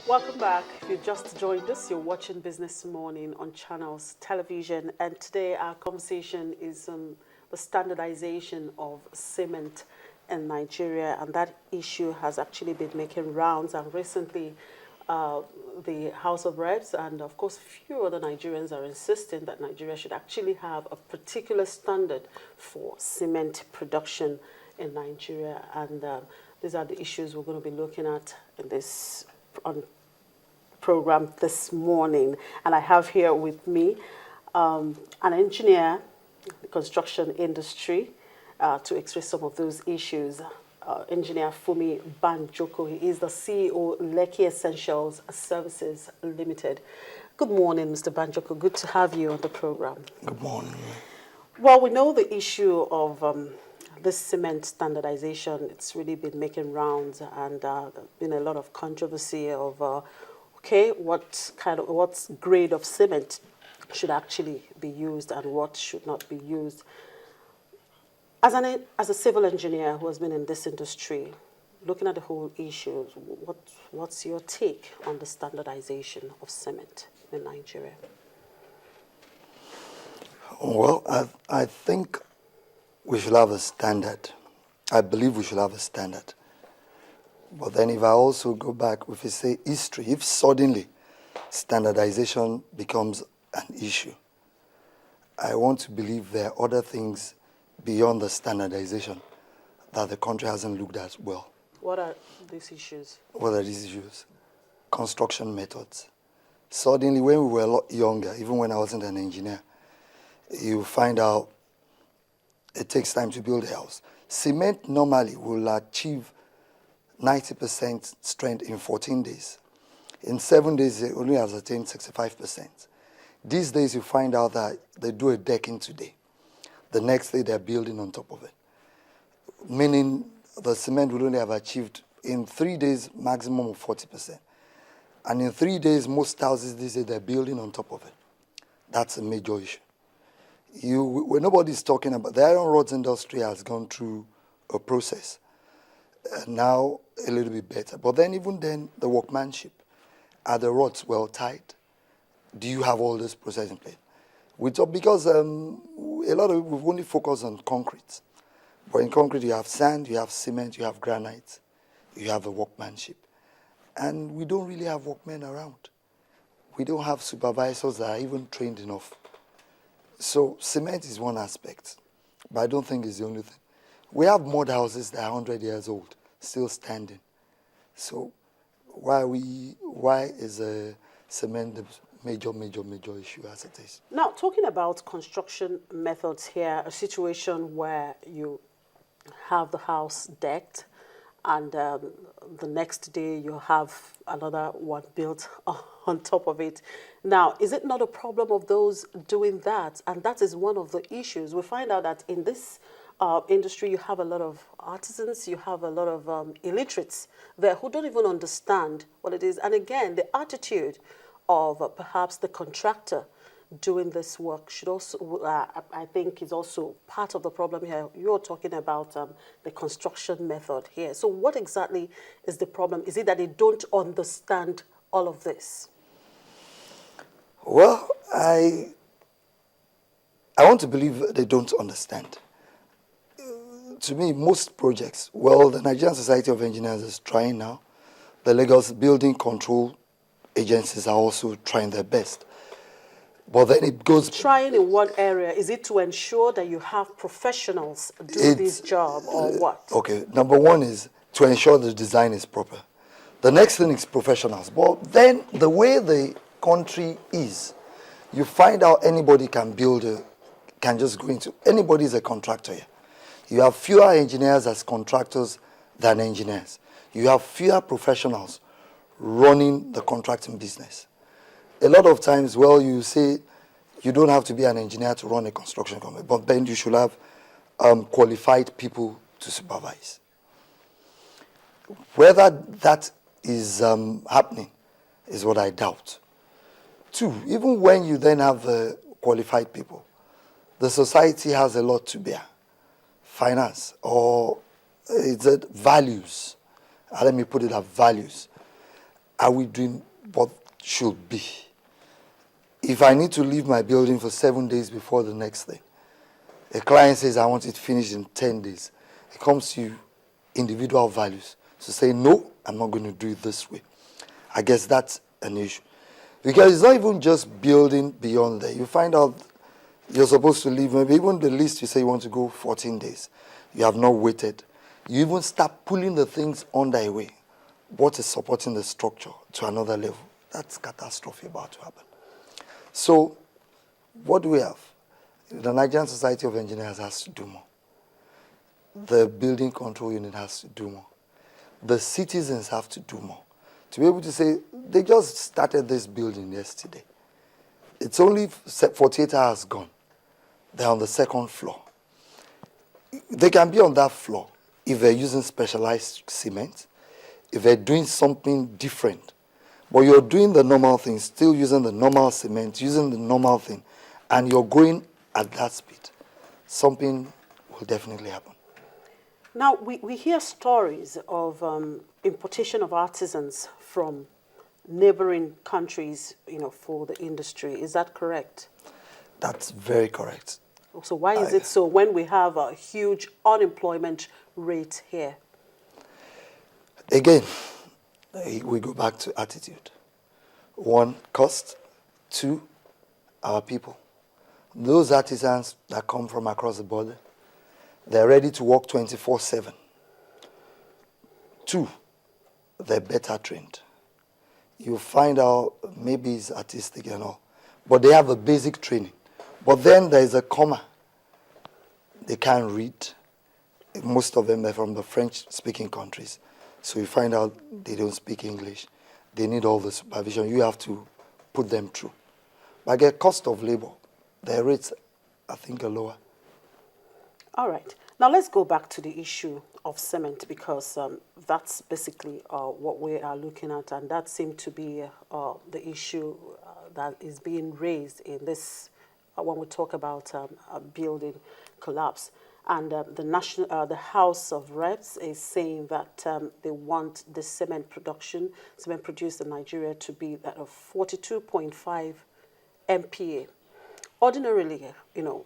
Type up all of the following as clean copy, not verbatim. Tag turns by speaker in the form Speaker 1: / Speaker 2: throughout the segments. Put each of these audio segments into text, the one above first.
Speaker 1: Welcome back. If you just joined us, you're watching Business Morning on Channels Television, and today our conversation is on the standardization of cement in Nigeria, and that issue has actually been making rounds. And recently, the House of Reps and, of course, few other Nigerians are insisting that Nigeria should actually have a particular standard for cement production in Nigeria, and these are the issues we're going to be looking at in this on program this morning. And I have here with me an engineer, the construction industry, to express some of those issues. Engineer Fumi Banjoko, he is the CEO Lekki Essentials Services Limited. Good morning, Mr. Banjoko. Good to have you on the program.
Speaker 2: Good morning.
Speaker 1: Well, we know the issue of this cement standardization. It's really been making rounds, and there's been a lot of controversy of what grade of cement should actually be used and what should not be used. As a civil engineer who has been in this industry, looking at the whole issue, what's your take on the standardization of cement in Nigeria?
Speaker 2: Well, I think we should have a standard. I believe we should have a standard. But then if I also go back, if you say history, if suddenly standardization becomes an issue, I want to believe there are other things beyond the standardization that the country hasn't looked at well.
Speaker 1: What are these issues?
Speaker 2: What are these issues? Construction methods. Suddenly, when we were a lot younger, even when I wasn't an engineer, you find out it takes time to build a house. Cement normally will achieve 90% strength in 14 days. In 7 days, it only has attained 65%. These days, you find out that they do a decking today. The next day, they're building on top of it. Meaning the cement will only have achieved in 3 days maximum of 40%. And in 3 days, most houses these days, they're building on top of it. That's a major issue. When nobody's talking about, the iron rods industry has gone through a process. Now, a little bit better. But then, even then, the workmanship. Are the rods well tied? Do you have all this process in place? Because a lot of we've only focused on concrete. But in concrete, you have sand, you have cement, you have granite, you have the workmanship. And we don't really have workmen around. We don't have supervisors that are even trained enough. So cement is one aspect, but I don't think it's the only thing. We have mud houses that are 100 years old, still standing. So why is cement the major issue as it is?
Speaker 1: Now, talking about construction methods here, a situation where you have the house decked and the next day you have another one built on top of it. Now, is it not a problem of those doing that? And that is one of the issues. We find out that in this industry, you have a lot of artisans, you have a lot of illiterates there who don't even understand what it is. And again, the attitude of perhaps the contractor doing this work should also, I think, is also part of the problem here. You're talking about the construction method here. So what exactly is the problem? Is it that they don't understand all of this?
Speaker 2: Well, I want to believe they don't understand. To me, most projects, well, the Nigerian Society of Engineers is trying now. The Lagos Building Control agencies are also trying their best. But then it goes...
Speaker 1: Trying in what area? Is it to ensure that you have professionals do this job or what?
Speaker 2: Okay, number one is to ensure the design is proper. The next thing is professionals. But then the way the country is, you find out anybody can can just go into... Anybody is a contractor here. You have fewer engineers as contractors than engineers. You have fewer professionals running the contracting business. A lot of times, well, you say you don't have to be an engineer to run a construction company, but then you should have qualified people to supervise. Whether that is happening is what I doubt. Two, even when you then have qualified people, the society has a lot to bear. Finance, or is it values? Let me put it as values. are we doing what should be? If I need to leave my building for 7 days before the next thing, a client says, I want it finished in 10 days. It comes to individual values. So say, no, I'm not going to do it this way. I guess that's an issue. Because it's not even just building beyond there. You find out you're supposed to leave, maybe even the least you say you want to go 14 days. You have not waited. You even start pulling the things under away. What is supporting the structure to another level? That's catastrophe about to happen. So, what do we have? The Nigerian Society of Engineers has to do more. The Building Control Unit has to do more. The citizens have to do more. To be able to say, they just started this building yesterday. It's only 48 hours gone. They're on the second floor. They can be on that floor if they're using specialized cement, if they're doing something different. But you're doing the normal thing, still using the normal cement, using the normal thing, and you're going at that speed. Something will definitely happen.
Speaker 1: Now, we hear stories of importation of artisans from neighboring countries, for the industry. Is that correct?
Speaker 2: That's very correct.
Speaker 1: So why is it so when we have a huge unemployment rate here?
Speaker 2: Again, we go back to attitude. 1, cost. 2, our people. Those artisans that come from across the border, they're ready to work 24/7. 2, they're better trained. You find out maybe it's artistic and all, but they have a basic training. But then there's a comma. They can't read. Most of them are from the French-speaking countries. So you find out they don't speak English. They need all the supervision. You have to put them through. But again, cost of labor, their rates, I think, are lower.
Speaker 1: All right. Now let's go back to the issue of cement, because that's basically what we are looking at, and that seemed to be the issue that is being raised in this when we talk about a building collapse. And the House of Reps is saying that they want the cement produced in Nigeria to be at a 42.5 MPa. Ordinarily,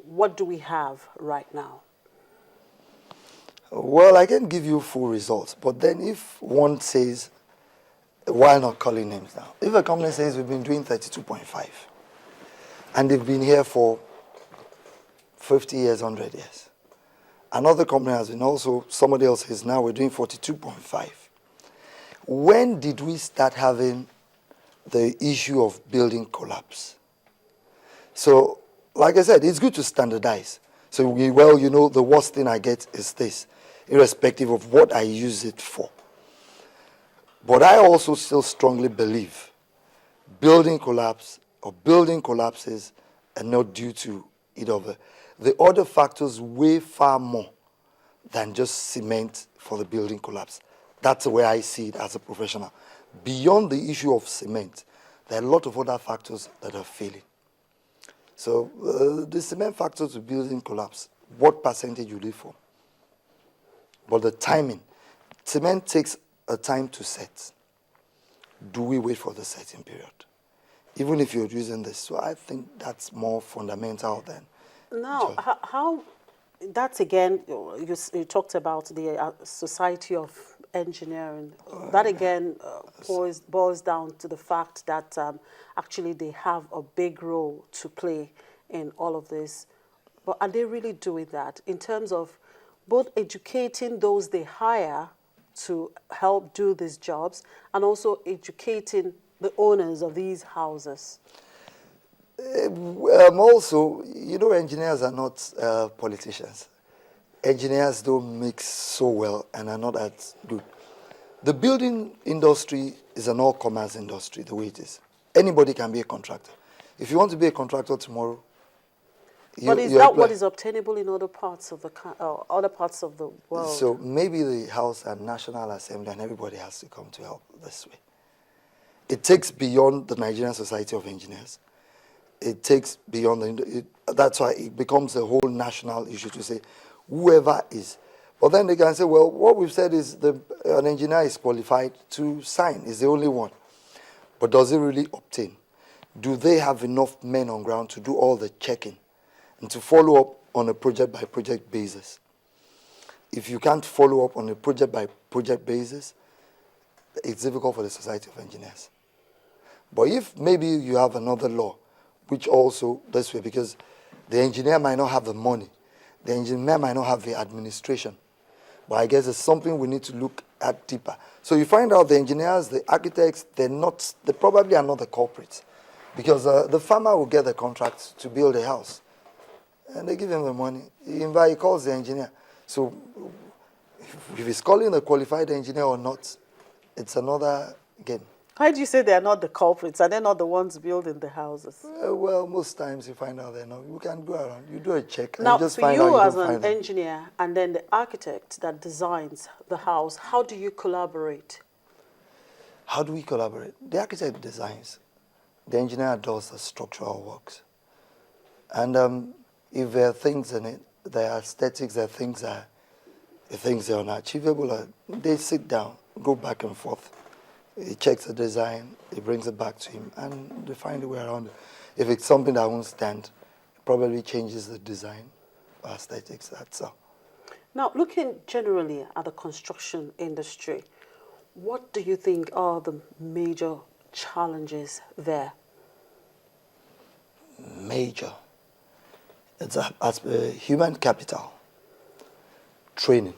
Speaker 1: what do we have right now?
Speaker 2: Well, I can give you full results, but then if one says, why not calling names now? If a company says we've been doing 32.5, and they've been here for 50 years, 100 years, another company has been also, somebody else says now we're doing 42.5. When did we start having the issue of building collapse? So, like I said, it's good to standardize. So, the worst thing I get is this, irrespective of what I use it for. But I also still strongly believe building collapse or building collapses are not due to the other factors weigh far more than just cement for the building collapse. That's the way I see it as a professional. Beyond the issue of cement, there are a lot of other factors that are failing. So the cement factor to building collapse, what percentage you live for? But the timing, cement takes a time to set. Do we wait for the setting period? Even if you're using this. So I think that's more fundamental than...
Speaker 1: Now, how that's again, you talked about the Society of Engineering. That again boils down to the fact that actually they have a big role to play in all of this. But are they really doing that in terms of both educating those they hire to help do these jobs and also educating the owners of these houses?
Speaker 2: Also, engineers are not politicians. Engineers don't mix so well and are not that good. The building industry is an all-commerce industry, the way it is. Anybody can be a contractor. If you want to be a contractor tomorrow,
Speaker 1: but is that what is obtainable in other parts of the world?
Speaker 2: So maybe the House and National Assembly and everybody has to come to help this way. It takes beyond the Nigerian Society of Engineers. It takes beyond that's why it becomes a whole national issue to say whoever is. But then they can say, well, what we've said is an engineer is qualified to sign, is the only one. But does it really obtain? Do they have enough men on ground to do all the checking and to follow up on a project-by-project basis? If you can't follow up on a project-by-project basis, it's difficult for the Society of Engineers. But if maybe you have another law, which also this way, because the engineer might not have the money, the engineer might not have the administration, but I guess it's something we need to look at deeper. So you find out the engineers, the architects, they probably are not the culprits, because the farmer will get the contract to build a house, and they give him the money. He calls the engineer. So if he's calling a qualified engineer or not, it's another game.
Speaker 1: Why do you say they are not the culprits? Are they not the ones building the houses?
Speaker 2: Well, most times you find out they're not. You can go around, you do a check,
Speaker 1: Now,
Speaker 2: and you just
Speaker 1: for
Speaker 2: find out
Speaker 1: you
Speaker 2: you
Speaker 1: as
Speaker 2: don't
Speaker 1: an
Speaker 2: find them.
Speaker 1: engineer and then the architect that designs the house, how do you collaborate?
Speaker 2: How do we collaborate? The architect designs. The engineer does the structural works. And if there are things in it, there are aesthetics, there are things that are unachievable, they sit down, go back and forth. He checks the design, he brings it back to him, and they find a way around it. If it's something that won't stand, it probably changes the design or aesthetics, that's all.
Speaker 1: Now, looking generally at the construction industry, what do you think are the major challenges there?
Speaker 2: Major. It's as human capital, training.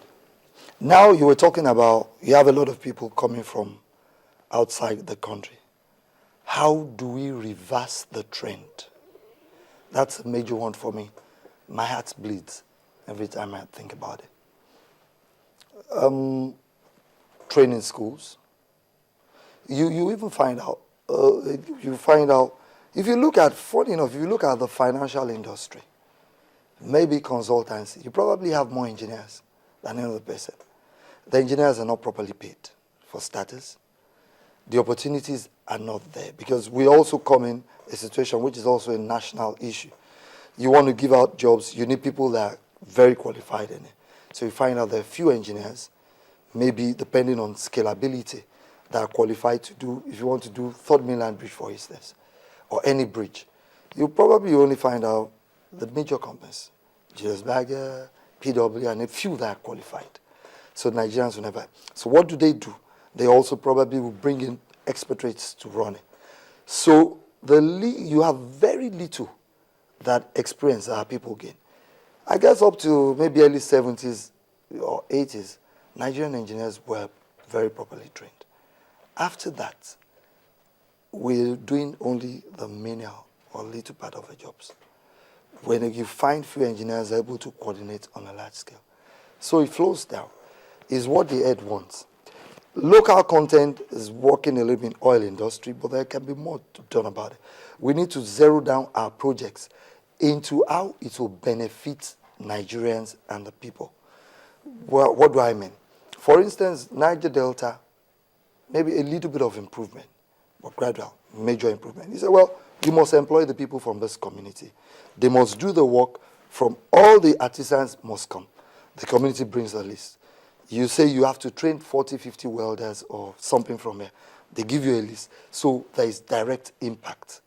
Speaker 2: Now you were talking about, you have a lot of people coming from outside the country. How do we reverse the trend? That's a major one for me. My heart bleeds every time I think about it. Training schools. You even find out, if you look at, funny enough, if you look at the financial industry, maybe consultancy, you probably have more engineers than any other person. The engineers are not properly paid, for starters. The opportunities are not there, because we also come in a situation which is also a national issue. You want to give out jobs, you need people that are very qualified in it. So you find out there are few engineers, maybe depending on scalability, that are qualified to do, if you want to do Third Mainland Bridge, for instance, or any bridge, you probably only find out the major companies, Julius Berger, PW, and a few that are qualified. So Nigerians will never. So what do? They also probably will bring in expatriates to run it. So you have very little that experience that our people gain. I guess up to maybe early 70s or 80s, Nigerian engineers were very properly trained. After that, we're doing only the menial or little part of the jobs. When you find few engineers able to coordinate on a large scale. So it flows down. Is what the head wants. Local content is working a little bit in oil industry, but there can be more done about it. We need to zero down our projects into how it will benefit Nigerians and the people. Well, what do I mean? For instance, Niger Delta, maybe a little bit of improvement, but gradual, major improvement. He said, well, you must employ the people from this community. They must do the work. From all the artisans must come. The community brings a list. You say you have to train 40, 50 welders or something from here. They give you a list. So there is direct impact.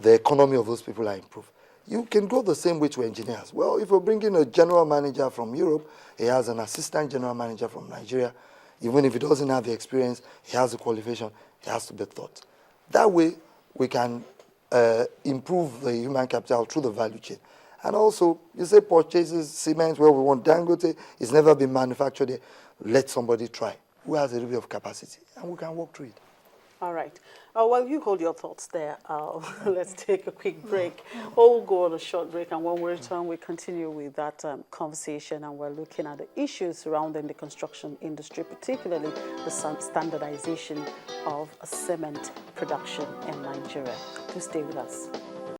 Speaker 2: The economy of those people are improved. You can go the same way to engineers. Well, if you're bringing a general manager from Europe, he has an assistant general manager from Nigeria. Even if he doesn't have the experience, he has the qualification, he has to be taught. That way, we can improve the human capital through the value chain. And also, you say purchases cement where we want Dangote, it's never been manufactured there. Let somebody try who has a little bit of capacity, and we can walk through it.
Speaker 1: All right. Well, you hold your thoughts there. Let's take a quick break. We'll go on a short break, and when we return, we continue with that conversation, and we're looking at the issues surrounding the construction industry, particularly the standardization of cement production in Nigeria. Please stay with us.